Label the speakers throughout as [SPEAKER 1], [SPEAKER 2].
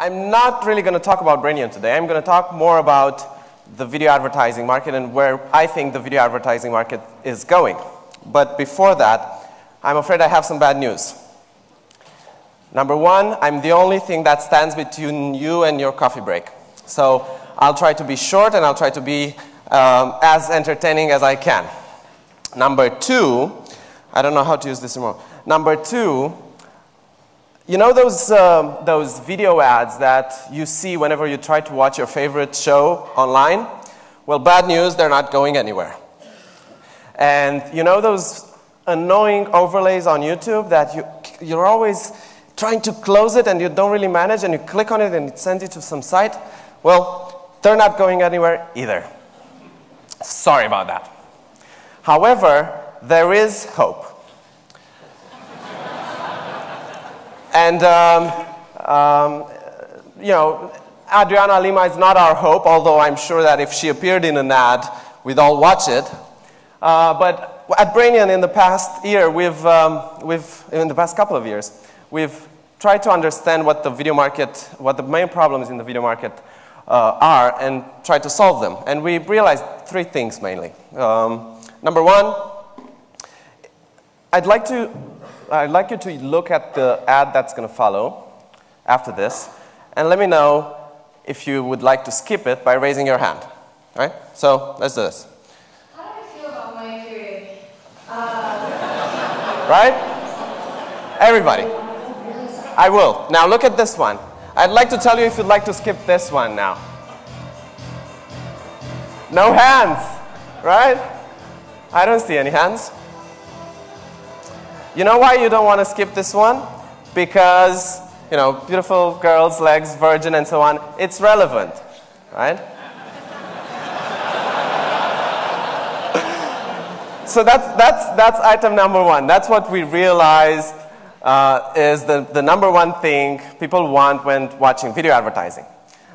[SPEAKER 1] I'm not really going to talk about Brainient today. I'm going to talk more about the video advertising market and where I think the video advertising market is going. But before that, I'm afraid I have some bad news. Number one, I'm the only thing that stands between you and your coffee break. So I'll try to be short and I'll try to be as entertaining as I can. Number two, I don't know how to use this remote. Number two, you know those video ads that you see whenever you try to watch your favorite show online? Well, bad news, they're not going anywhere. And you know those annoying overlays on YouTube that you're always trying to close it and you don't really manage and you click on it and it sends you to some site? Well, they're not going anywhere either. Sorry about that. However, there is hope. And, you know, Adriana Lima is not our hope, although I'm sure that if she appeared in an ad, we'd all watch it. But at Brainient in the past year, in the past couple of years, we've tried to understand what the video market, what the main problems in the video market are, and try to solve them. And we realized three things mainly. Number one, I'd like you to look at the ad that's going to follow after this, and let me know if you would like to skip it by raising your hand. All right? So let's do this.
[SPEAKER 2] How do I feel about my period?
[SPEAKER 1] Right? Everybody. I will. Now look at this one. I'd like to tell you if you'd like to skip this one now. No hands, right? I don't see any hands. You know why you don't want to skip this one? Because, you know, beautiful girls, legs, virgin, and so on, it's relevant, right? So that's item number one. That's what we realized is the number one thing people want when watching video advertising.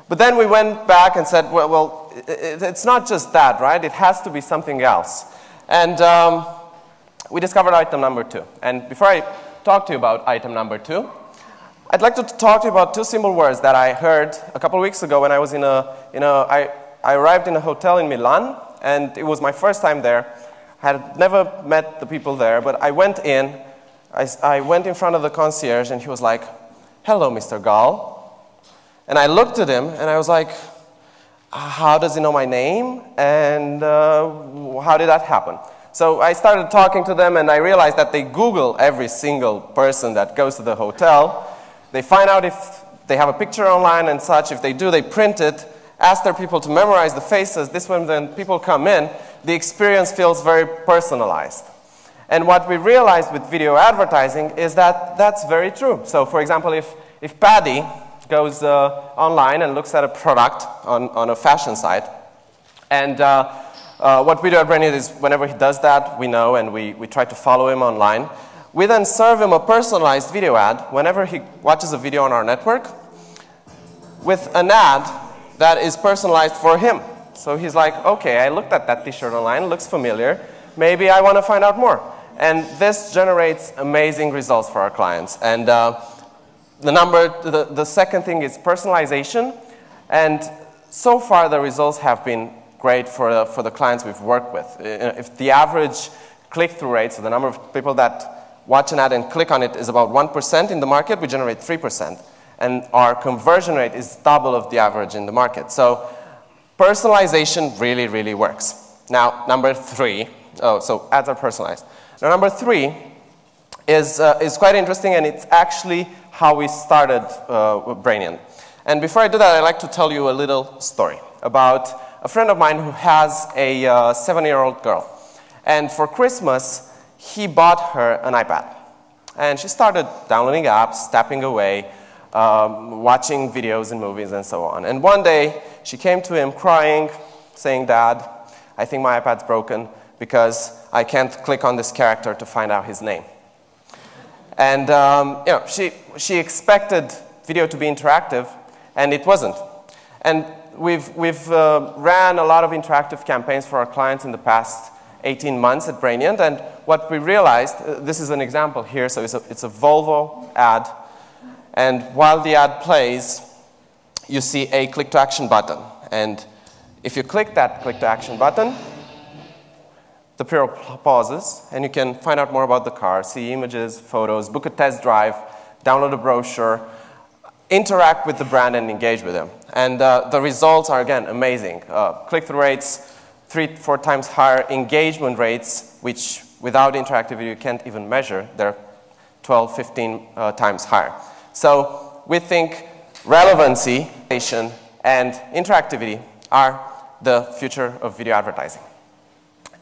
[SPEAKER 1] But then we went back and said, well, it's not just that, right? It has to be something else. And we discovered item number two. And before I talk to you about item number two, I'd like to talk to you about two simple words that I heard a couple of weeks ago when I was I arrived in a hotel in Milan, and it was my first time there. I had never met the people there, but I went in. I went in front of the concierge, and he was like, "Hello, Mr. Gall." And I looked at him, and I was like, how does he know my name? And how did that happen? So I started talking to them, and I realized that they Google every single person that goes to the hotel. They find out if they have a picture online and such. If they do, they print it, ask their people to memorize the faces. This way, when people come in, the experience feels very personalized. And what we realized with video advertising is that that's very true. So for example, if Paddy goes online and looks at a product on a fashion site, and what we do at Brainient is whenever he does that, we know, and we try to follow him online. We then serve him a personalized video ad whenever he watches a video on our network with an ad that is personalized for him. So he's like, okay, I looked at that t-shirt online, looks familiar, maybe I want to find out more. And this generates amazing results for our clients. And the second thing is personalization. And so far the results have been great for the clients we've worked with. If the average click-through rate, so the number of people that watch an ad and click on it is about 1% in the market, we generate 3%. And our conversion rate is double of the average in the market. So personalization really, really works. Now, number three, so ads are personalized. Now, number three is quite interesting, and it's actually how we started with Brainient. And before I do that, I'd like to tell you a little story about a friend of mine who has a 7-year-old girl. And for Christmas, he bought her an iPad. And she started downloading apps, tapping away, watching videos and movies and so on. And one day, she came to him crying, saying, "Dad, I think my iPad's broken because I can't click on this character to find out his name." And you know, she expected video to be interactive, and it wasn't. And we've ran a lot of interactive campaigns for our clients in the past 18 months at Brainient, and what we realized, this is an example here, so it's a Volvo ad, and while the ad plays, you see a click to action button. And if you click that click to action button, the pre-roll pauses, and you can find out more about the car, see images, photos, book a test drive, download a brochure, interact with the brand and engage with them. And the results are, again, amazing. Click-through rates, 3-4 times higher. Engagement rates, which without interactive video you can't even measure, they're 12-15 times higher. So we think relevancy, and interactivity are the future of video advertising.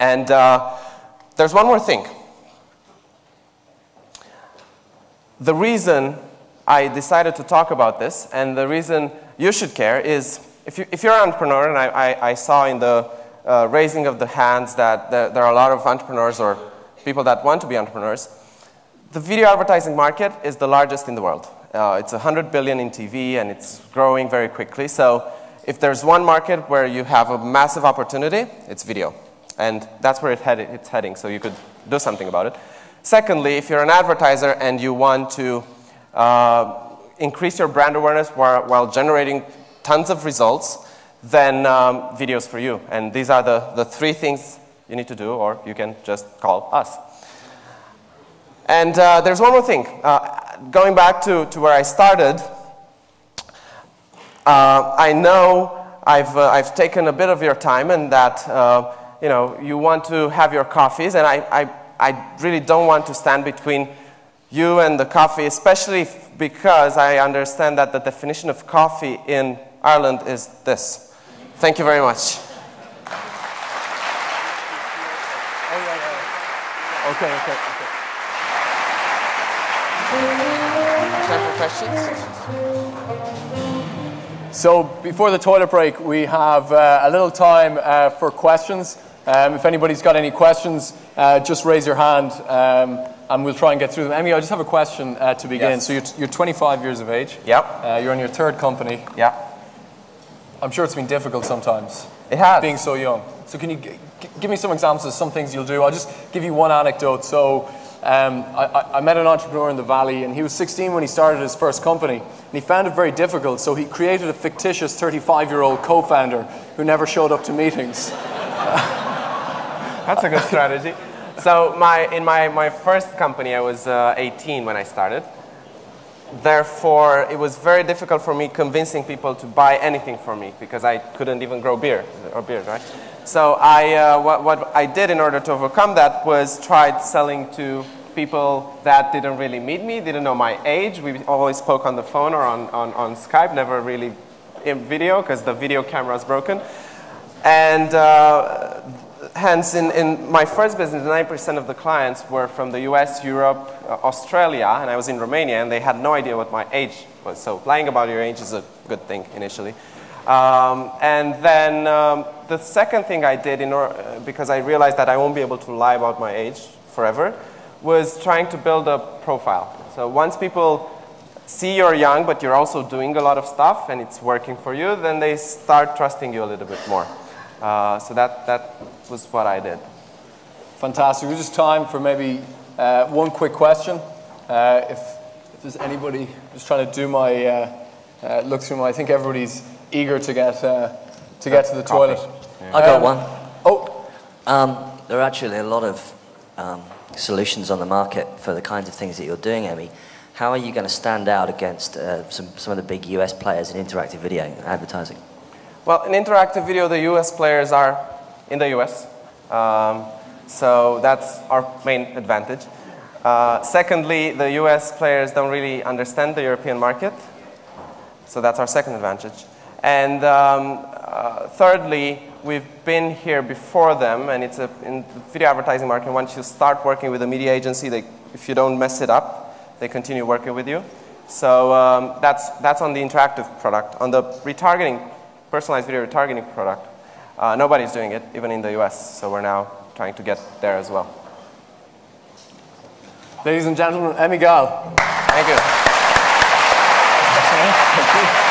[SPEAKER 1] And there's one more thing. The reason I decided to talk about this, and the reason you should care, is if you're an entrepreneur, and I saw in the raising of the hands that there are a lot of entrepreneurs or people that want to be entrepreneurs, the video advertising market is the largest in the world. It's 100 billion in TV, and it's growing very quickly. So if there's one market where you have a massive opportunity, it's video. And that's where it's heading, so you could do something about it. Secondly, if you're an advertiser and you want to increase your brand awareness while generating tons of results, then video's for you. And these are the 3 things you need to do, or you can just call us. And there's one more thing. Going back to where I started, I know I've taken a bit of your time, and that you know, you want to have your coffees, and I really don't want to stand between you and the coffee, especially because I understand that the definition of coffee in Ireland is this. Thank you very much. Okay. Time for questions?
[SPEAKER 3] So before the toilet break, we have a little time for questions. If anybody's got any questions, just raise your hand, and we'll try and get through them. Emmy, I just have a question to begin.
[SPEAKER 1] Yes.
[SPEAKER 3] So you're 25 years of age.
[SPEAKER 1] Yep.
[SPEAKER 3] You're on your 3rd company.
[SPEAKER 1] Yeah.
[SPEAKER 3] I'm sure it's been difficult sometimes.
[SPEAKER 1] It has.
[SPEAKER 3] Being so young. So can you give me some examples of some things you'll do? I'll just give you one anecdote. So I met an entrepreneur in the Valley, and he was 16 when he started his first company. And he found it very difficult, so he created a fictitious 35-year-old co-founder who never showed up to meetings.
[SPEAKER 1] That's a good strategy. So in my first company, I was 18 when I started. Therefore, it was very difficult for me convincing people to buy anything from me because I couldn't even grow beer, right? So what I did in order to overcome that was tried selling to people that didn't really meet me, didn't know my age. We always spoke on the phone or on Skype, never really in video because the video camera was broken. And hence, in my first business, 9% of the clients were from the US, Europe, Australia, and I was in Romania, and they had no idea what my age was. So lying about your age is a good thing initially. And then the second thing I did, because I realized that I won't be able to lie about my age forever, was trying to build a profile. So once people see you're young, but you're also doing a lot of stuff, and it's working for you, then they start trusting you a little bit more. So that was what I did.
[SPEAKER 3] Fantastic. There's just time for maybe one quick question. If there's anybody just trying to do my look through my, I think everybody's eager to get to the toilet.
[SPEAKER 4] Yeah. I got one.
[SPEAKER 3] Oh,
[SPEAKER 4] there are actually a lot of solutions on the market for the kinds of things that you're doing, Emmy. How are you going to stand out against some of the big US players in interactive video advertising?
[SPEAKER 1] Well, in interactive video, the US players are in the US. So that's our main advantage. Secondly, the US players don't really understand the European market. So that's our second advantage. And thirdly, we've been here before them, and it's in the video advertising market, once you start working with a media agency, if you don't mess it up, they continue working with you. So that's on the interactive product. On the retargeting, personalized video retargeting product, nobody's doing it, even in the US. So we're now trying to get there as well.
[SPEAKER 3] ladies and gentlemen, Emmy Gall.
[SPEAKER 1] Thank you.
[SPEAKER 3] Thank you.